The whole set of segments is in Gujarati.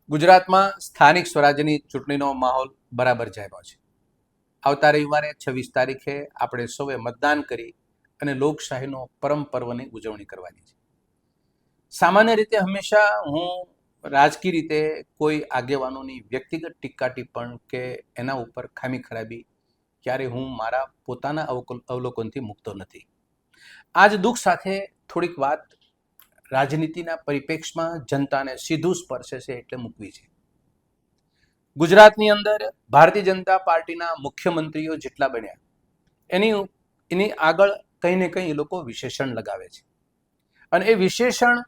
ગુજરાતમાં સ્થાનિક સ્વરાજ્યની ચૂંટણીનો માહોલ બરાબર જામ્યો છે. આવતા રવિવારે 26 તારીખે આપણે સૌએ મતદાન કરી અને લોકશાહીનો પરમ પર્વની ઉજવણી કરવાની છે. સામાન્ય રીતે હંમેશા હું રાજકીય રીતે કોઈ આગેવાનોની વ્યક્તિગત ટીકા ટિપ્પણ કે એના ઉપર ખામી ખરાબી ક્યારે હું મારા પોતાના અવલોકનથી મૂકતો નથી. આજ દુઃખ સાથે થોડીક વાત રાજનીતિના પરિપ્રેક્ષમાં જનતાને સીધું સ્પર્શે છે એટલે મૂકવી છે. ગુજરાતની અંદર ભારતીય જનતા પાર્ટીના મુખ્યમંત્રીઓ જેટલા બન્યા એની આગળ કંઈ ને કંઈ એ લોકો વિશેષણ લગાવે છે અને એ વિશેષણ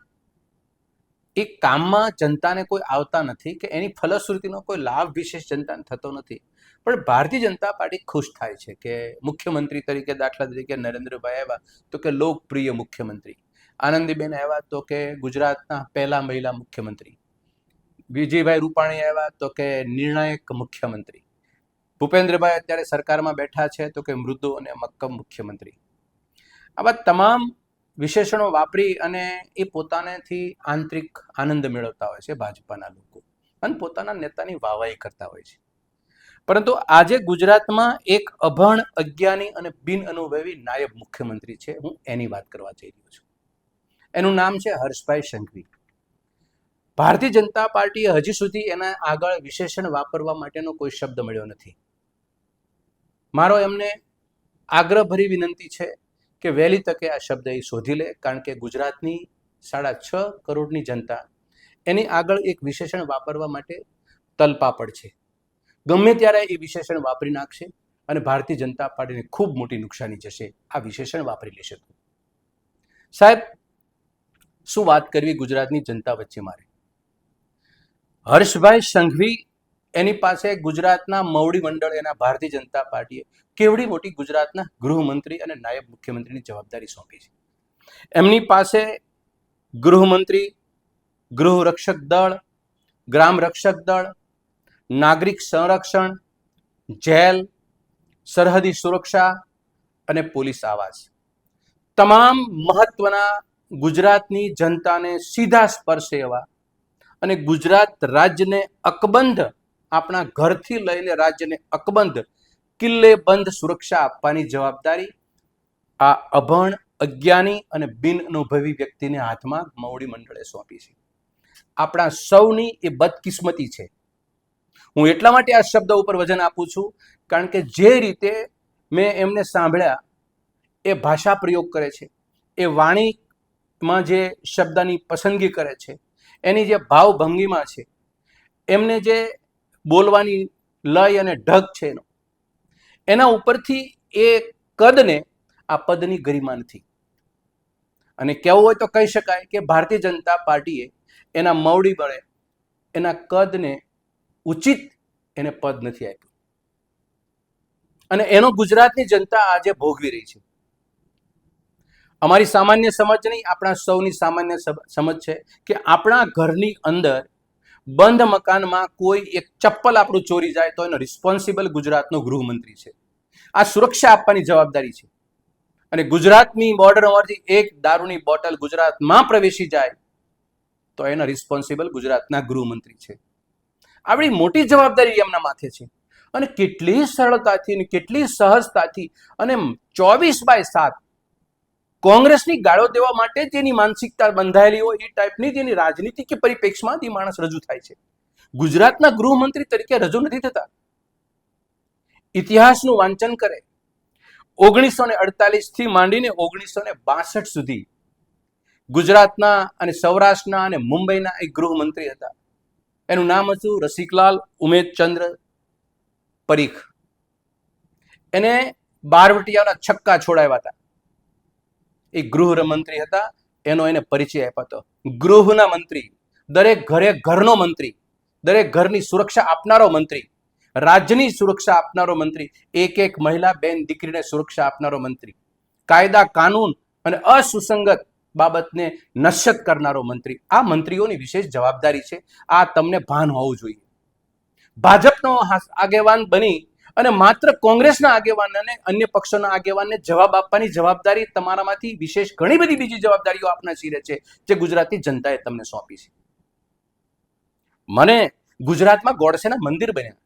એ કામમાં જનતાને કોઈ આવતા નથી કે એની ફલશ્રુતિનો કોઈ લાભ વિશેષ જનતાને થતો નથી. પણ ભારતીય જનતા પાર્ટી ખુશ થાય છે કે મુખ્યમંત્રી તરીકે દાખલા તરીકે નરેન્દ્રભાઈ આવ્યા તો કે લોકપ્રિય મુખ્યમંત્રી, આનંદીબેન આવ્યા તો કે ગુજરાતના પહેલા મહિલા મુખ્યમંત્રી, વિજયભાઈ રૂપાણી આવ્યા તો કે નિર્ણાયક મુખ્યમંત્રી, ભૂપેન્દ્રભાઈ અત્યારે સરકારમાં બેઠા છે તો કે મૃદુ અને મક્કમ મુખ્યમંત્રી. આવા તમામ વિશેષણો વાપરી અને એ પોતાનેથી આંતરિક આનંદ મેળવતા હોય છે ભાજપાના લોકો અને પોતાના નેતાની વાહવાહી કરતા હોય છે. પરંતુ આજે ગુજરાતમાં એક અભણ, અજ્ઞાની અને બિન અનુભવી નાયબ મુખ્યમંત્રી છે. હું એની વાત કરવા જઈ રહ્યો છું. એનું નામ છે હર્ષભાઈ સંઘવી. ભારતીય જનતા પાર્ટીએ હજી સુધી એના આગળ વિશેષણ વાપરવા માટેનો કોઈ શબ્દ મળ્યો નથી. મારો એમને આગ્રહભરી વિનંતી છે કે વહેલી તકે આ શબ્દ એ શોધી લે, કારણ કે ગુજરાતની 6.5 કરોડની જનતા એની આગળ એક વિશેષણ વાપરવા માટે તલપાપડ છે. ગમે ત્યારે એ વિશેષણ વાપરી નાખશે અને ભારતીય જનતા પાર્ટીને ખૂબ મોટી નુકસાની જશે આ વિશેષણ વાપરી લેશે. સાહેબ, શું વાત કરવી ગુજરાતની જનતા વચ્ચે મારે. હર્ષભાઈ સંઘવી એની પાસે ગુજરાતના મવડી મંડળ એના ભારતીય જનતા પાર્ટીએ કેવડી મોટી ગુજરાતના ગૃહમંત્રી અને નાયબ મુખ્યમંત્રીની જવાબદારી સોંપી છે. એમની પાસે ગૃહમંત્રી, ગૃહ રક્ષક દળ, ગ્રામ રક્ષક દળ, નાગરિક સંરક્ષણ, જેલ, સરહદી સુરક્ષા અને પોલીસ આવાસ, તમામ મહત્વના ગુજરાતની જનતાને સીધા સ્પર્શે એવા અને ગુજરાત રાજ્યને અકબંધ, આપણા ઘરથી લઈને રાજ્યને અકબંધ કિલ્લે બંધ સુરક્ષા આપવાની જવાબદારી આ અભણ, અજ્ઞાની અને બિન અનુભવી વ્યક્તિને હાથમાં મવડી મંડળે સોંપી છે. આપણા સૌની એ બદકિસ્મતી છે. હું એટલા માટે આ શબ્દ ઉપર વજન આપું છું કારણ કે જે રીતે મેં એમને સાંભળ્યા, એ ભાષા પ્રયોગ કરે છે, એ વાણીમાં જે શબ્દની પસંદગી કરે છે, એની જે ભાવભંગીમાં છે, એમને જે બોલવાની લય અને ઢગ છે એના ઉપરથી એ કદને આ પદની ગરિમા નથી. અને કહેવું હોય તો કહી શકાય કે ભારતીય જનતા પાર્ટીએ એના મવડી બળે એના કદને ઉચિત એને પદ નથી આપ્યું અને એનો ગુજરાતની જનતા આજે ભોગવી રહી છે. અમારી સામાન્ય સમજ નહીં, આપણા સૌની સામાન્ય સમજ છે કે આપણા ઘરની અંદર બંધ મકાનમાં કોઈ એક ચપ્પલ આપણું ચોરી જાય તો એનો રિસ્પોન્સિબલ ગુજરાતનો ગૃહમંત્રી છે. આ સુરક્ષા આપવાની જવાબદારી છે. અને ગુજરાતની બોર્ડર પરથી એક દારૂની બોટલ ગુજરાતમાં પ્રવેશી જાય તો એનો રિસ્પોન્સિબલ ગુજરાતના ગૃહમંત્રી છે. આવડી મોટી જવાબદારી એમના માથે છે અને કેટલી સરળતાથી અને કેટલી સહજતાથી અને 24/7 કોંગ્રેસની ગાળો દેવા માટે જેની માનસિકતા બંધાયેલી હોય એ ટાઈપની જેની રાજનીતિ કે પરિપ્રેક્ષમાં એ માણસ રજૂ થાય છે. ગુજરાતના ગૃહમંત્રી તરીકે રજૂ નથી થતા. ઇતિહાસનું વાંચન કરે. 1948 થી માંડીને 1962 સુધી ગુજરાતના અને સૌરાષ્ટ્રના અને મુંબઈના એક ગૃહમંત્રી હતા. એનું નામ હતું રસિકલાલ ઉમેદચંદ્ર પરીખ. એને બારવટિયાના છક્કા છોડાવ્યા હતા. એ ગૃહમંત્રી હતા. એનો એને પરિચય આપ્યો હતો. ગૃહના મંત્રી, દરેક ઘરે ઘરનો મંત્રી, દરેક ઘરની સુરક્ષા આપનારો મંત્રી, રાજ્યની સુરક્ષા આપનારો મંત્રી, એક એક મહિલા બેન દીકરીને સુરક્ષા આપનારો મંત્રી, કાયદા કાનૂન અને અસુસંગત બાબતને નશ્યત કરનારો મંત્રી. આ મંત્રીઓની વિશેષ જવાબદારી છે. આ તમને ભાન હોવું જોઈએ. ભાજપનો આગેવાન બની અને માત્ર કોંગ્રેસના આગેવાન અને અન્ય પક્ષોના આગેવાનને જવાબ આપવાની જવાબદારી તમારામાંથી વિશેષ ઘણી બધી બીજી જવાબદારીઓ આપના શિરે છે જે ગુજરાતની જનતાએ તમને સોંપી છે. મને ગુજરાતમાં ગોડસેના મંદિર બન્યા,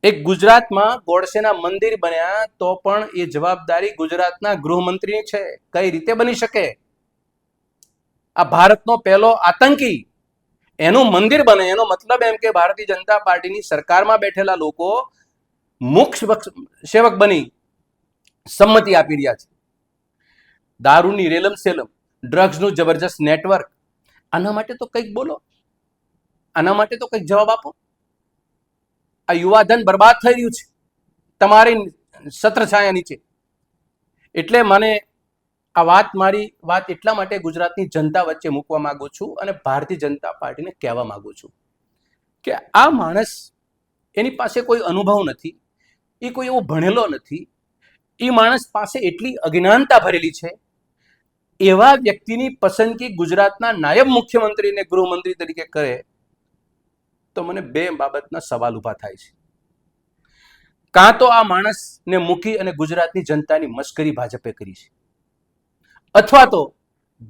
એક ગુજરાતમાં ગોડસેના મંદિર બન્યા તો પણ એ જવાબદારી ગુજરાતના ગૃહમંત્રીની છે. કઈ રીતે બની શકે? આ ભારતનો પહેલો આતંકી એનું મંદિર બને, એનો મતલબ એમ કે ભારતીય જનતા પાર્ટીની સરકારમાં બેઠેલા લોકો મુખ્ય સેવક બની સંમતિ આપી રહ્યા છે. દારૂની રેલમ સેલમ, ડ્રગ્સનું જબરજસ્ત નેટવર્ક, આના માટે તો કંઈક બોલો, આના માટે તો કંઈક જવાબ આપો. આ યુવાધન બરબાદ થઈ રહ્યું છે તમારી છત્રછાયા નીચે. એટલે મને આ મારી વાત એટલા માટે ગુજરાતની જનતા વચ્ચે મૂકવા માંગુ છું અને ભારતીય જનતા પાર્ટીને કહેવા માંગુ છું કે આ માણસ, એની પાસે કોઈ અનુભવ નથી, એ કોઈ એવો ભણેલો નથી, એ માણસ પાસે એટલી અજ્ઞાનતા ભરેલી છે. એવા વ્યક્તિની પસંદગી ગુજરાતના નાયબ મુખ્યમંત્રી અને ગૃહમંત્રી તરીકે કરે તો મને બે બાબતના સવાલ ઉભા થાય છે. કાં તો આ માણસને મૂકી અને ગુજરાતની જનતાની મશ્કરી ભાજપે કરી છે, અથવા તો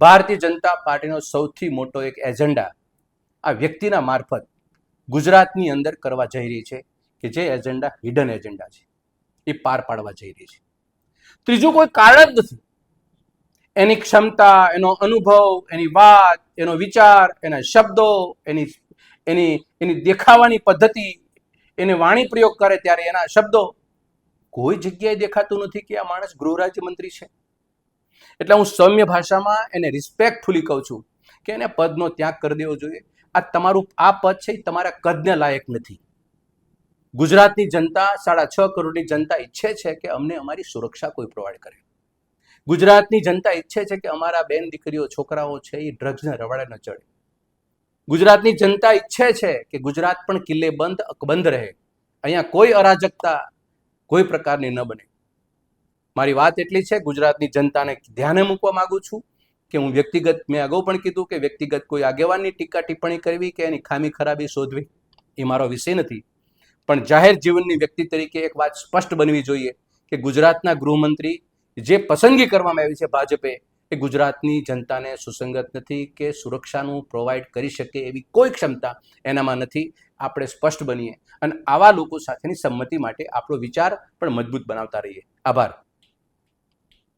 ભારતીય જનતા પાર્ટીનો સૌથી મોટો એક એજન્ડા આ વ્યક્તિના મારફત ગુજરાતની અંદર કરવા જઈ રહી છે, કે જે એજન્ડા હિડન એજન્ડા છે, એ પાર પાડવા જઈ રહી છે. ત્રીજું કોઈ કારણ જ નથી. એની ક્ષમતા, એનો અનુભવ, એની વાત, એનો વિચાર, એના શબ્દો, એની દેખાવાની પદ્ધતિ, એને વાણી પ્રયોગ કરે ત્યારે એના શબ્દો, કોઈ જગ્યાએ દેખાતું નથી કે આ માણસ ગૃહ રાજ્યમંત્રી છે. એટલે હું સૌમ્ય ભાષામાં એને રિસ્પેક્ટફુલી કહું છું કે એને પદનો ત્યાગ કરી દેવો જોઈએ. આ તમારું આ પદ છે એ તમારા કદને લાયક નથી. ગુજરાતની જનતા, 6.5 કરોડની જનતા ઈચ્છે છે કે અમને અમારી સુરક્ષા કોઈ પ્રોવાઈડ કરે. ગુજરાતની જનતા ઈચ્છે છે કે અમારા બેન દીકરીઓ, છોકરાઓ છે એ ડ્રગ્સને રવાડે ન ચડે. ગુજરાતની જનતા ઈચ્છે છે કે ગુજરાત પણ કિલ્લે બંધ, અકબંધ રહે. અહીંયા કોઈ અરાજકતા કોઈ પ્રકારની ન બને. મારી વાત એટલી છે, ગુજરાતની જનતાને ધ્યાને મૂકવા માંગુ છું કે હું વ્યક્તિગત, મેં અગાઉ પણ કીધું કે વ્યક્તિગત કોઈ આગેવાનની ટીકા ટિપ્પણી કરવી કે એની ખામી ખરાબી શોધવી એ મારો વિષય નથી. પણ જાહેર જીવનની વ્યક્તિ તરીકે એક વાત સ્પષ્ટ બનવી જોઈએ કે ગુજરાતના ગૃહમંત્રી જે પસંદગી કરવામાં આવી છે ભાજપે, એ ગુજરાતની જનતાને સુસંગત નથી કે સુરક્ષાનું પ્રોવાઈડ કરી શકે એવી કોઈ ક્ષમતા એનામાં નથી. આપણે સ્પષ્ટ બનીએ અને આવા લોકો સાથેની સંમતિ માટે આપણો વિચાર પણ મજબૂત બનાવતા રહીએ. આભાર.